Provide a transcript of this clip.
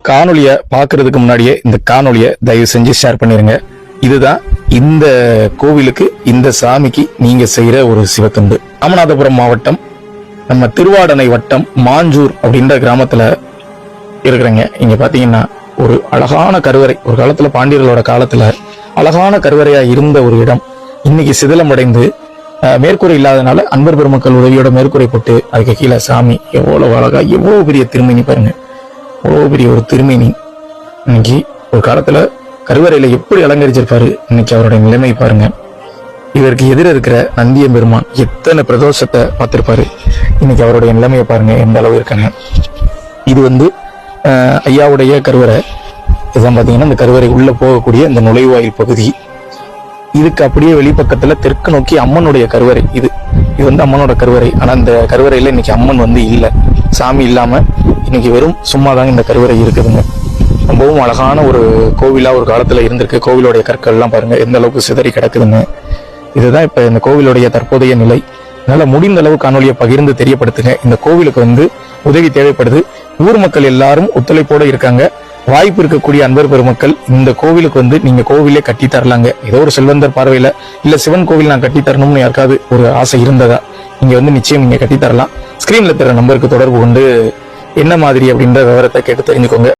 காணொலியை பார்க்கறதுக்கு முன்னாடியே இந்த காணொலியை தயவு செஞ்சு ஷேர் பண்ணிருங்க. இதுதான் இந்த கோவிலுக்கு, இந்த சாமிக்கு நீங்க செய்யற ஒரு சிவத்தொண்டு. ராமநாதபுரம் மாவட்டம், நம்ம திருவாடனை வட்டம் மாஞ்சூர் அப்படின்ற கிராமத்துல இருக்கிறங்க. இங்க பாத்தீங்கன்னா ஒரு அழகான கருவறை, ஒரு காலத்துல பாண்டியர்களோட காலத்துல அழகான கருவறையா இருந்த ஒரு இடம் இன்னைக்கு சிதிலமடைந்து மேற்கூரை இல்லாதனால அன்பர் பெருமக்கள் உதவியோட மேற்கூரை போட்டு அதுக்கு கீழே சாமி எவ்வளவு அழகா, எவ்வளவு பெரிய திருமணி பாருங்க, அவ்வளவு பெரிய ஒரு திருமேனி. இன்னைக்கு ஒரு காலத்துல கருவறையில எப்படி அலங்கரிச்சிருப்பாரு, இன்னைக்கு அவருடைய நிலைமை பாருங்க. இவருக்கு எதிர இருக்கிற நந்திய பெருமான் எத்தனை பிரதோஷத்தை பார்த்திருப்பாரு, இன்னைக்கு அவருடைய நிலைமையை பாருங்க எந்த அளவு இருக்காங்க. இது ஐயாவுடைய கருவறை. இதுதான் பாத்தீங்கன்னா இந்த கருவறை உள்ள போகக்கூடிய இந்த நுழைவாயில் பகுதி. இதுக்கு அப்படியே வெளிப்பக்கத்துல தெற்கு நோக்கி அம்மனுடைய கருவறை. இது அம்மனோட கருவறை. ஆனா இந்த கருவறையில இன்னைக்கு அம்மன் இல்ல, சாமி இல்லாம இன்னைக்கு வெறும் சும்மாதாங்க இந்த கருவறை இருக்குதுங்க. ரொம்பவும் அழகான ஒரு கோவிலா ஒரு காலத்துல இருந்திருக்கு. கோவிலுடைய கற்கள் எல்லாம் பாருங்க எந்த அளவுக்கு சிதறி கிடக்குதுன்னு. இதுதான் இப்ப இந்த கோவிலுடைய தற்போதைய நிலை. அதனால முடிந்த அளவு காணொலியை பகிர்ந்து தெரியப்படுத்துங்க. இந்த கோவிலுக்கு உதவி தேவைப்படுது. ஊர் மக்கள் எல்லாரும் ஒத்துழைப்போட இருக்காங்க. வாய்ப்பு இருக்கக்கூடிய அன்பர் பெருமக்கள் இந்த கோவிலுக்கு நீங்க கோவிலே கட்டி தரலாங்க. ஏதோ ஒரு செல்வந்தர் பார்வையில இல்ல சிவன் கோவில் நான் கட்டி தரணும்னு யாருக்காவது ஒரு ஆசை இருந்ததா இங்க நிச்சயம் நீங்க கட்டி தரலாம். ஸ்கிரீன்ல தர நம்பருக்கு தொடர்பு கொண்டு என்ன மாதிரி அப்படின்ற விவரத்தை கேட்டு தெரிஞ்சுக்கோங்க.